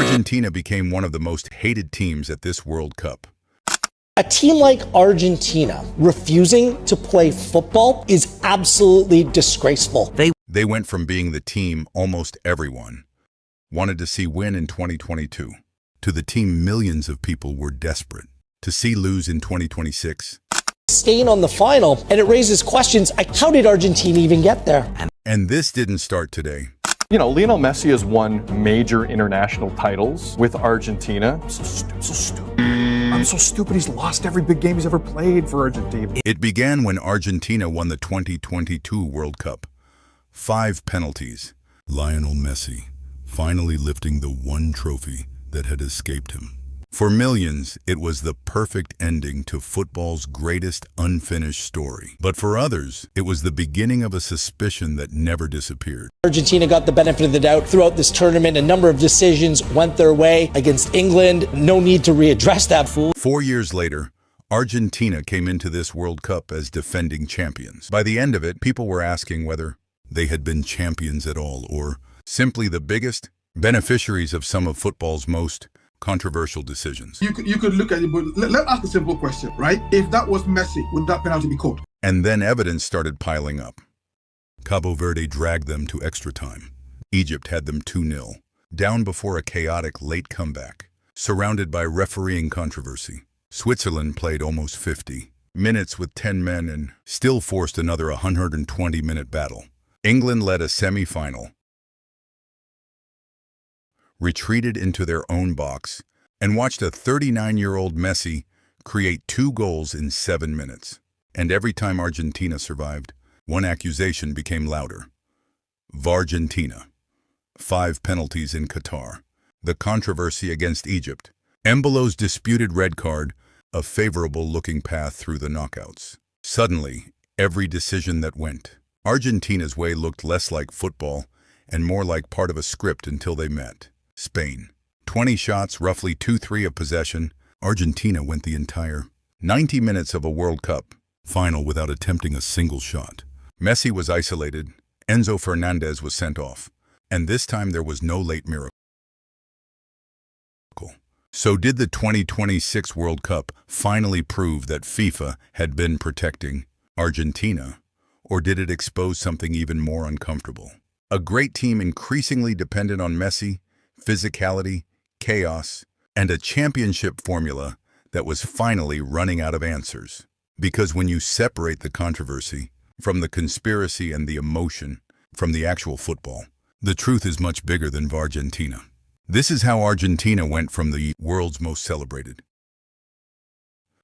Argentina became one of the most hated teams at this World Cup. A team like Argentina refusing to play football is absolutely disgraceful. They went from being the team almost everyone wanted to see win in 2022 to the team millions of people were desperate to see lose in 2026. Staying on the final, and it raises questions like, how did Argentina even get there? And this didn't start today. You know, Lionel Messi has won major international titles with Argentina. So stupid. I'm so stupid. He's lost every big game he's ever played for Argentina. It began when Argentina won the 2022 World Cup. 5 penalties. Lionel Messi finally lifting the one trophy that had escaped him. For millions, it was the perfect ending to football's greatest unfinished story. But for others, it was the beginning of a suspicion that never disappeared. Argentina got the benefit of the doubt throughout this tournament. A number of decisions went their way against England. No need to readdress that. 4 years later, Argentina came into this World Cup as defending champions. By the end of it, people were asking whether they had been champions at all, or simply the biggest beneficiaries of some of football's most controversial decisions. You could look at it, but let's ask a simple question, right? If that was Messi, would that penalty be called? And then evidence started piling up. Cabo Verde dragged them to extra time. Egypt had them 2-0, down before a chaotic late comeback, surrounded by refereeing controversy. Switzerland played almost 50 minutes with 10 men and still forced another 120-minute battle. England led a semi-final, retreated into their own box, and watched a 39-year-old Messi create 2 goals in 7 minutes. And every time Argentina survived, one accusation became louder. VARgentina. 5 penalties in Qatar. The controversy against Egypt. Embolo's disputed red card, a favorable-looking path through the knockouts. Suddenly, every decision that went Argentina's way looked less like football and more like part of a script until they met Spain. 20 shots, roughly 2-3 of possession. Argentina went the entire 90 minutes of a World Cup final without attempting a single shot. Messi was isolated, Enzo Fernandez was sent off, and this time there was no late miracle. So did the 2026 World Cup finally prove that FIFA had been protecting Argentina, or did it expose something even more uncomfortable? A great team increasingly dependent on Messi, physicality, chaos, and a championship formula that was finally running out of answers. Because when you separate the controversy from the conspiracy and the emotion from the actual football, the truth is much bigger than VARgentina. This is how Argentina went from the world's most celebrated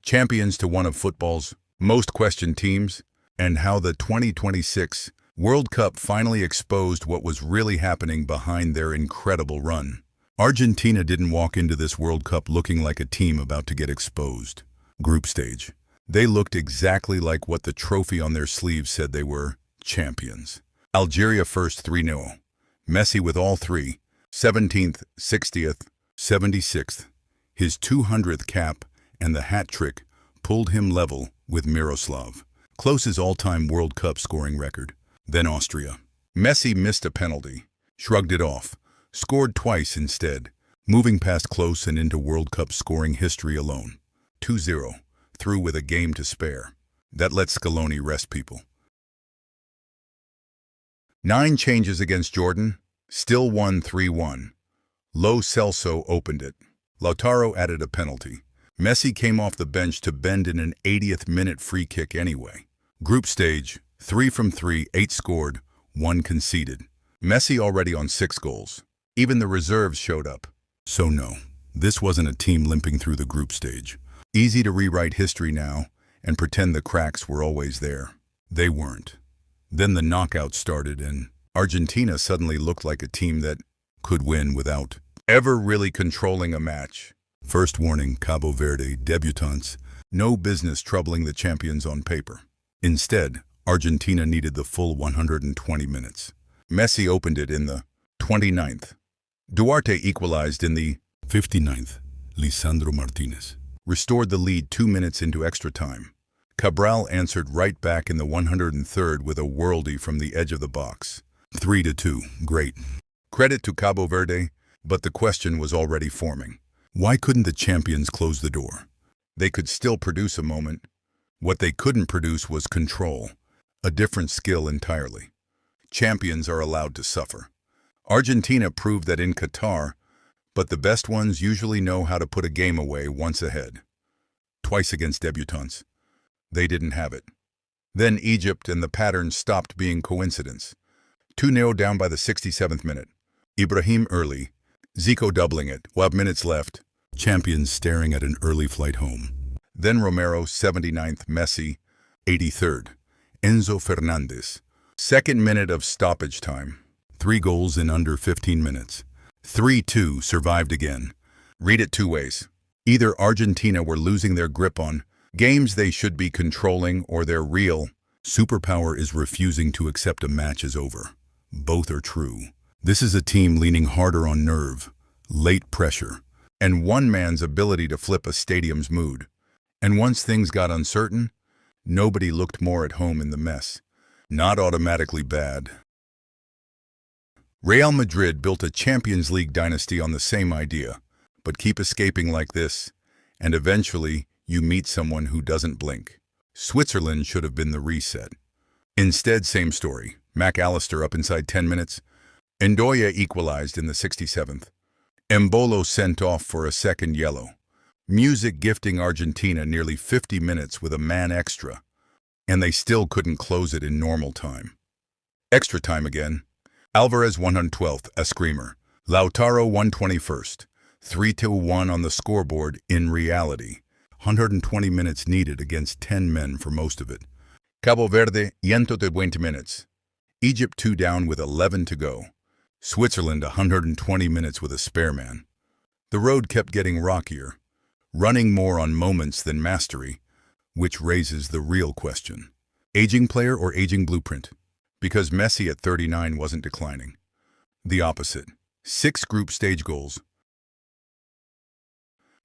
champions to one of football's most questioned teams, and how the 2026 World Cup finally exposed what was really happening behind their incredible run. Argentina didn't walk into this World Cup looking like a team about to get exposed. Group stage. They looked exactly like what the trophy on their sleeves said they were: champions. Algeria first 3-0. Messi with all 3, 17th, 60th, 76th. His 200th cap and the hat trick pulled him level with Miroslav Klose's all-time World Cup scoring record. Then Austria. Messi missed a penalty, shrugged it off, scored twice instead, moving past Klose and into World Cup scoring history alone. 2-0, through with a game to spare. That let Scaloni rest people. 9 changes against Jordan, still won 3-1. Lo Celso opened it. Lautaro added a penalty. Messi came off the bench to bend in an 80th minute free kick anyway. Group stage, 3 from 3, 8 scored, 1 conceded. Messi already on 6 goals. Even the reserves showed up. So no, this wasn't a team limping through the group stage. Easy to rewrite history now and pretend the cracks were always there. They weren't. Then the knockouts started and Argentina suddenly looked like a team that could win without ever really controlling a match. First warning, Cabo Verde, debutants, no business troubling the champions on paper. Instead, Argentina needed the full 120 minutes. Messi opened it in the 29th. Duarte equalized in the 59th. Lisandro Martinez restored the lead 2 minutes into extra time. Cabral answered right back in the 103rd with a worldie from the edge of the box. 3-2, great. Credit to Cabo Verde, But the question was already forming. Why couldn't the champions close the door? They could still produce a moment. What they couldn't produce was control, a different skill entirely. Champions are allowed to suffer. Argentina proved that in Qatar, but the best ones usually know how to put a game away once ahead. Twice against debutants. They didn't have it. Then Egypt, and the pattern stopped being coincidence. 2-0 down by the 67th minute. Ibrahim early, Zico doubling it, 12 minutes left. Champions staring at an early flight home. Then Romero, 79th, Messi, 83rd. Enzo Fernandez. Second minute of stoppage time. 3 goals in under 15 minutes. 3-2 survived again. Read it two ways. Either Argentina were losing their grip on games they should be controlling, or their real superpower is refusing to accept a match is over. Both are true. This is a team leaning harder on nerve, late pressure, and one man's ability to flip a stadium's mood. And once things got uncertain, nobody looked more at home in the mess. Not automatically bad. Real Madrid built a Champions League dynasty on the same idea, but keep escaping like this, and eventually you meet someone who doesn't blink. Switzerland should have been the reset. Instead, same story. McAllister up inside 10 minutes. Ndoye equalized in the 67th. Embolo sent off for a second yellow. Music gifting Argentina nearly 50 minutes with a man extra, and they still couldn't close it in normal time. Extra time again. Alvarez 112th, a screamer. Lautaro 121st. 3-1 on the scoreboard in reality. 120 minutes needed against 10 men for most of it. Cabo Verde, 120 minutes. Egypt 2 down with 11 to go. Switzerland 120 minutes with a spare man. The road kept getting rockier, running more on moments than mastery, which raises the real question. Aging player or aging blueprint? Because Messi at 39 wasn't declining. The opposite. 6 group stage goals.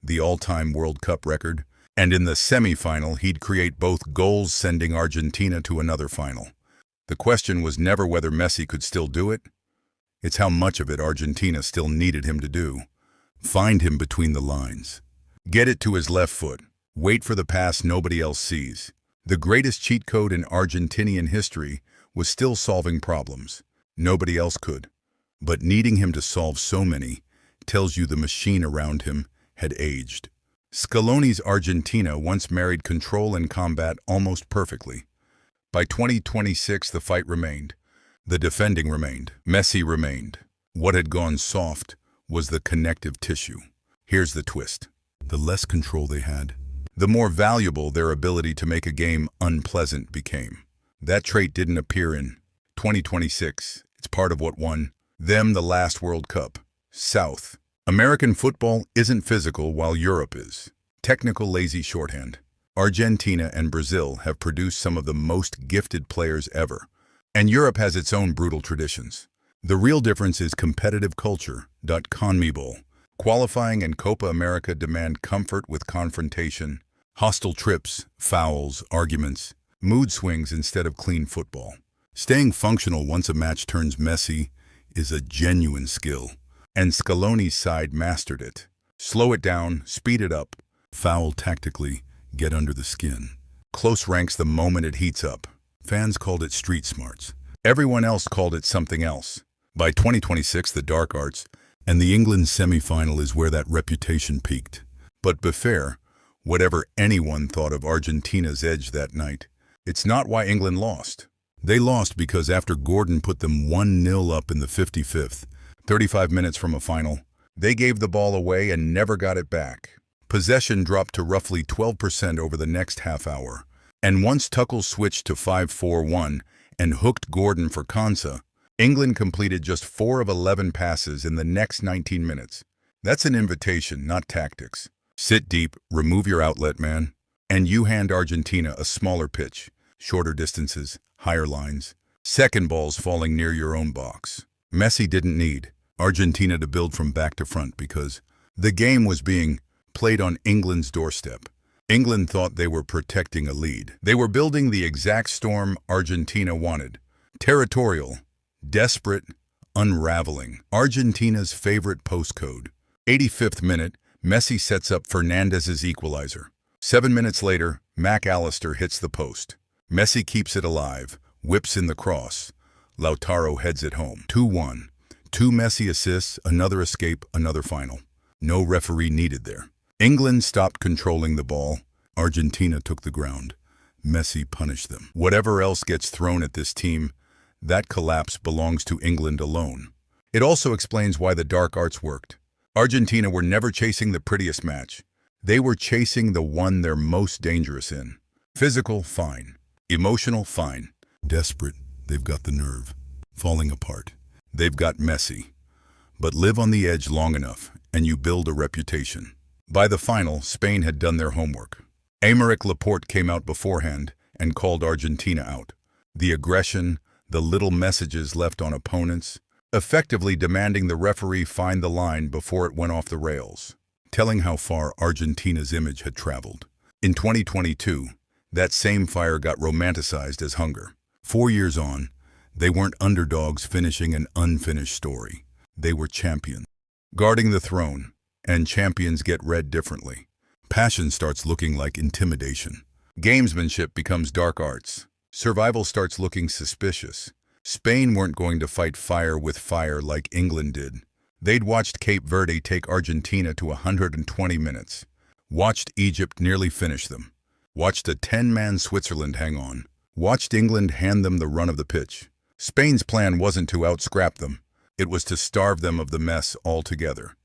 The all-time World Cup record, and in the semi-final he'd create both goals, sending Argentina to another final. The question was never whether Messi could still do it. It's how much of it Argentina still needed him to do. Find him between the lines. Get it to his left foot. Wait for the pass nobody else sees. The greatest cheat code in Argentinian history was still solving problems. Nobody else could. But needing him to solve so many tells you the machine around him had aged. Scaloni's Argentina once married control and combat almost perfectly. By 2026, the fight remained. The defending remained. Messi remained. What had gone soft was the connective tissue. Here's the twist. The less control they had, the more valuable their ability to make a game unpleasant became. That trait didn't appear in 2026. It's part of what won them the last World Cup. South. American football isn't physical while Europe is. Technical lazy shorthand. Argentina and Brazil have produced some of the most gifted players ever, and Europe has its own brutal traditions. The real difference is competitive culture. CONMEBOL. Qualifying and Copa America demand comfort with confrontation, hostile trips, fouls, arguments, mood swings instead of clean football. Staying functional once a match turns messy is a genuine skill, and Scaloni's side mastered it. Slow it down, speed it up, foul tactically, get under the skin. Close ranks the moment it heats up. Fans called it street smarts. Everyone else called it something else. By 2026, the dark arts and the England semi-final is where that reputation peaked. But be fair, whatever anyone thought of Argentina's edge that night, it's not why England lost. They lost because after Gordon put them 1-0 up in the 55th, 35 minutes from a final, they gave the ball away and never got it back. Possession dropped to roughly 12% over the next half hour, and once Tuchel switched to 5-4-1 and hooked Gordon for Konsa, England completed just 4 of 11 passes in the next 19 minutes. That's an invitation, not tactics. Sit deep, remove your outlet man, and you hand Argentina a smaller pitch, shorter distances, higher lines, second balls falling near your own box. Messi didn't need Argentina to build from back to front because the game was being played on England's doorstep. England thought they were protecting a lead. They were building the exact storm Argentina wanted. Territorial, desperate, unraveling. Argentina's favorite postcode. 85th minute, Messi sets up Fernandez's equalizer. 7 minutes later, McAllister hits the post. Messi keeps it alive, whips in the cross. Lautaro heads it home. 2-1. 2 Messi assists, another escape, another final. No referee needed there. England stopped controlling the ball. Argentina took the ground. Messi punished them. Whatever else gets thrown at this team, that collapse belongs to England alone. It also explains why the dark arts worked. Argentina were never chasing the prettiest match. They were chasing the one they're most dangerous in. Physical, fine. Emotional, fine. Desperate, they've got the nerve. Falling apart, they've got Messi. But live on the edge long enough, and you build a reputation. By the final, Spain had done their homework. Aymeric Laporte came out beforehand and called Argentina out. The aggression, the little messages left on opponents, effectively demanding the referee find the line before it went off the rails, telling how far Argentina's image had traveled. In 2022, that same fire got romanticized as hunger. 4 years on, they weren't underdogs finishing an unfinished story. They were champions, guarding the throne, and champions get read differently. Passion starts looking like intimidation. Gamesmanship becomes dark arts. Survival starts looking suspicious. Spain weren't going to fight fire with fire like England did. They'd watched Cape Verde take Argentina to 120 minutes. Watched Egypt nearly finish them. Watched a 10-man Switzerland hang on. Watched England hand them the run of the pitch. Spain's plan wasn't to out-scrap them. It was to starve them of the mess altogether.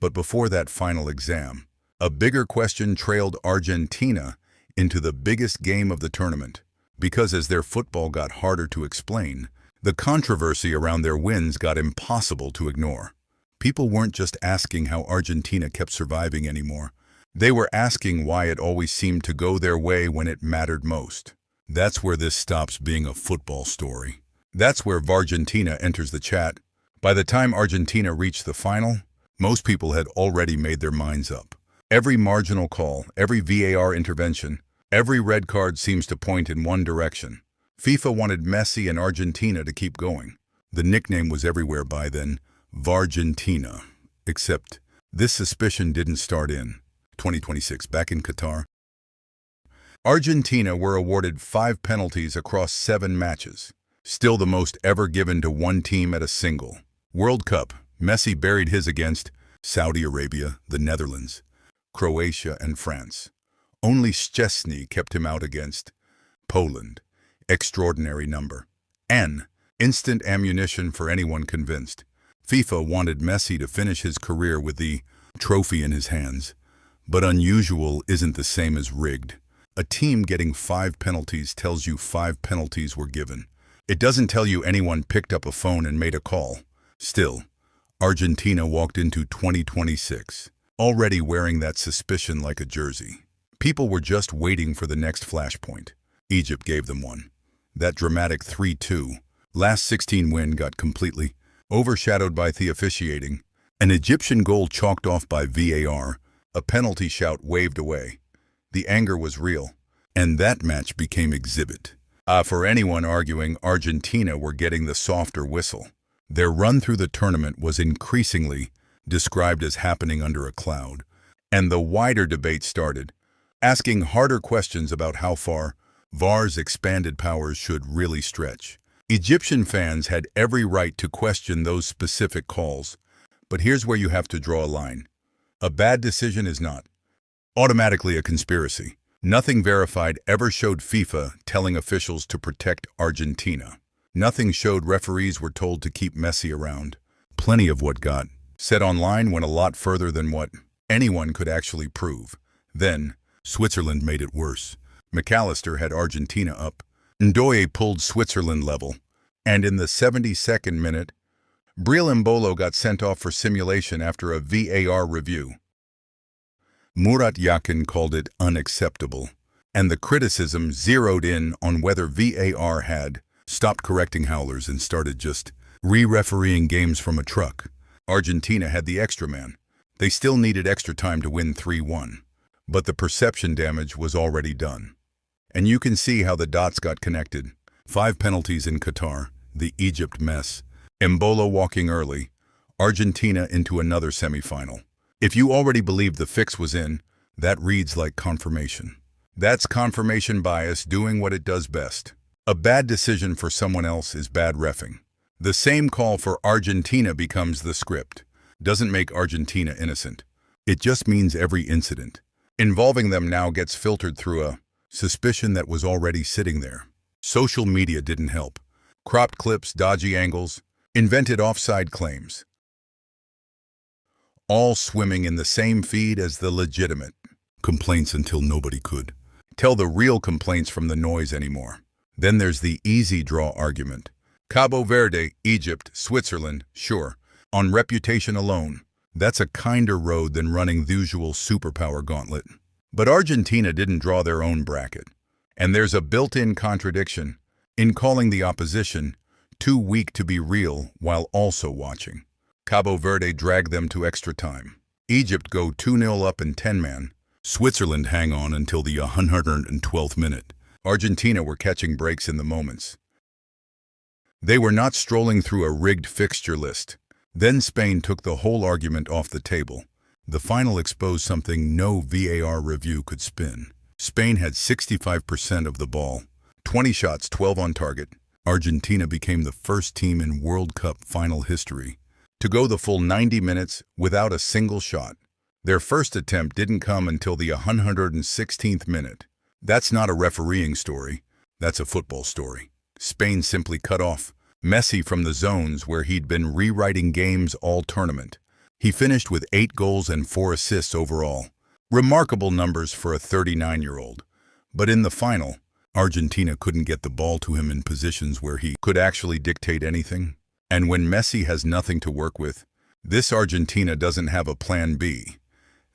But before that final exam, a bigger question trailed Argentina into the biggest game of the tournament. Because as their football got harder to explain, the controversy around their wins got impossible to ignore. People weren't just asking how Argentina kept surviving anymore. They were asking why it always seemed to go their way when it mattered most. That's where this stops being a football story. That's where VARgentina enters the chat. By the time Argentina reached the final, most people had already made their minds up. Every marginal call, every VAR intervention, every red card seems to point in one direction. FIFA wanted Messi and Argentina to keep going. The nickname was everywhere by then, VARgentina. Except this suspicion didn't start in 2026, back in Qatar. Argentina were awarded 5 penalties across 7 matches. Still the most ever given to one team at a single. World Cup, Messi buried his against Saudi Arabia, the Netherlands, Croatia, and France. Only Szczesny kept him out against Poland. Extraordinary number. N. Instant ammunition for anyone convinced. FIFA wanted Messi to finish his career with the trophy in his hands. But unusual isn't the same as rigged. A team getting 5 penalties tells you 5 penalties were given. It doesn't tell you anyone picked up a phone and made a call. Still, Argentina walked into 2026, already wearing that suspicion like a jersey. People were just waiting for the next flashpoint. Egypt gave them one. That dramatic 3-2, last 16 win got completely overshadowed by the officiating. An Egyptian goal chalked off by VAR, a penalty shout waved away. The anger was real, and that match became exhibit. For anyone arguing Argentina were getting the softer whistle. Their run through the tournament was increasingly described as happening under a cloud, and the wider debate started, asking harder questions about how far VAR's expanded powers should really stretch. Egyptian fans had every right to question those specific calls, but here's where you have to draw a line. A bad decision is not automatically a conspiracy. Nothing verified ever showed FIFA telling officials to protect Argentina. Nothing showed referees were told to keep Messi around. Plenty of what got said online went a lot further than what anyone could actually prove. Then, Switzerland made it worse. McAllister had Argentina up. Ndoye pulled Switzerland level. And in the 72nd minute, Breel got sent off for simulation after a VAR review. Murat Yakin called it unacceptable, and the criticism zeroed in on whether VAR had stopped correcting howlers and started just re-refereeing games from a truck. Argentina had the extra man. They still needed extra time to win 3-1, but the perception damage was already done. And you can see how the dots got connected. 5 penalties in Qatar, the Egypt mess, Embolo walking early, Argentina into another semifinal. If you already believed the fix was in, that reads like confirmation. That's confirmation bias doing what it does best. A bad decision for someone else is bad reffing. The same call for Argentina becomes the script. Doesn't make Argentina innocent. It just means every incident involving them now gets filtered through a suspicion that was already sitting there. Social media didn't help. Cropped clips, dodgy angles, invented offside claims. All swimming in the same feed as the legitimate complaints until nobody could tell the real complaints from the noise anymore. Then there's the easy draw argument. Cabo Verde, Egypt, Switzerland, sure. On reputation alone, that's a kinder road than running the usual superpower gauntlet. But Argentina didn't draw their own bracket. And there's a built-in contradiction in calling the opposition too weak to be real while also watching. Cabo Verde dragged them to extra time. Egypt go 2-0 up in 10-man. Switzerland hang on until the 112th minute. Argentina were catching breaks in the moments. They were not strolling through a rigged fixture list. Then Spain took the whole argument off the table. The final exposed something no VAR review could spin. Spain had 65% of the ball, 20 shots, 12 on target. Argentina became the first team in World Cup final history to go the full 90 minutes without a single shot. Their first attempt didn't come until the 116th minute. That's not a refereeing story, that's a football story. Spain simply cut off Messi from the zones where he'd been rewriting games all tournament. He finished with 8 goals and 4 assists overall. Remarkable numbers for a 39-year-old. But in the final, Argentina couldn't get the ball to him in positions where he could actually dictate anything. And when Messi has nothing to work with, this Argentina doesn't have a plan B.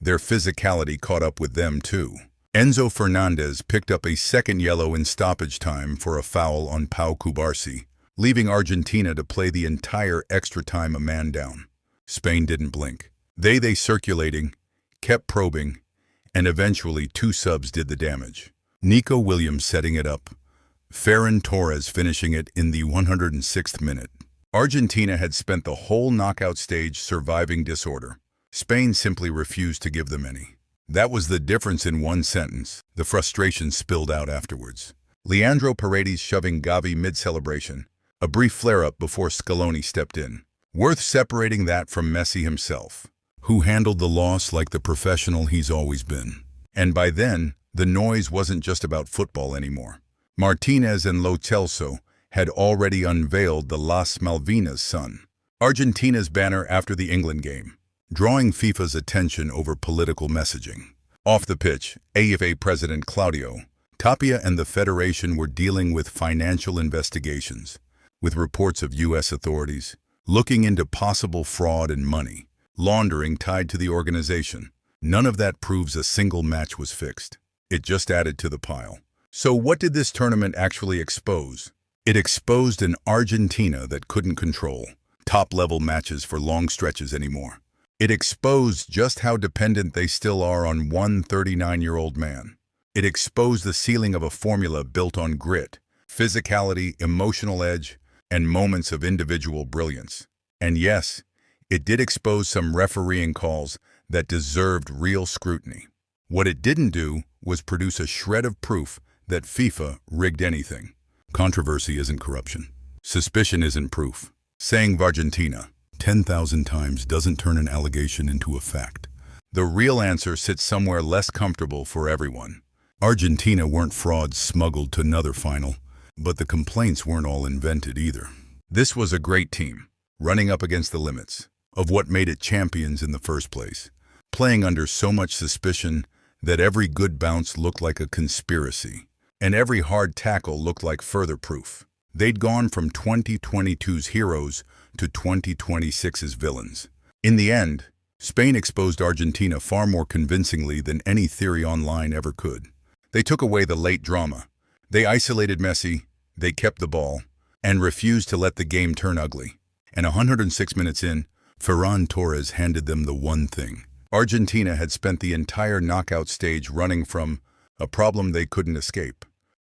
Their physicality caught up with them too. Enzo Fernandez picked up a second yellow in stoppage time for a foul on Pau Cubarsí, leaving Argentina to play the entire extra time a man down. Spain didn't blink. They circulating, kept probing, and eventually 2 subs did the damage. Nico Williams setting it up, Ferran Torres finishing it in the 106th minute. Argentina had spent the whole knockout stage surviving disorder. Spain simply refused to give them any. That was the difference in one sentence. The frustration spilled out afterwards. Leandro Paredes shoving Gavi mid-celebration. A brief flare-up before Scaloni stepped in. Worth separating that from Messi himself, who handled the loss like the professional he's always been. And by then, the noise wasn't just about football anymore. Martinez and Lo Celso had already unveiled the Las Malvinas sun, Argentina's banner after the England game, drawing FIFA's attention over political messaging. Off the pitch, AFA President Claudio Tapia and the Federation were dealing with financial investigations, with reports of U.S. authorities looking into possible fraud and money laundering tied to the organization. None of that proves a single match was fixed. It just added to the pile. So what did this tournament actually expose? It exposed an Argentina that couldn't control top-level matches for long stretches anymore. It exposed just how dependent they still are on one 39-year-old man. It exposed the ceiling of a formula built on grit, physicality, emotional edge, and moments of individual brilliance. And yes, it did expose some refereeing calls that deserved real scrutiny. What it didn't do was produce a shred of proof that FIFA rigged anything. Controversy isn't corruption. Suspicion isn't proof. Saying VARgentina 10,000 times doesn't turn an allegation into a fact. The real answer sits somewhere less comfortable for everyone. Argentina weren't frauds smuggled to another final, but the complaints weren't all invented either. This was a great team, running up against the limits of what made it champions in the first place, playing under so much suspicion that every good bounce looked like a conspiracy, and every hard tackle looked like further proof. They'd gone from 2022's heroes to 2026's villains. In the end, Spain exposed Argentina far more convincingly than any theory online ever could. They took away the late drama. They isolated Messi, they kept the ball, and refused to let the game turn ugly. And 106 minutes in, Ferran Torres handed them the one thing. Argentina had spent the entire knockout stage running from a problem they couldn't escape.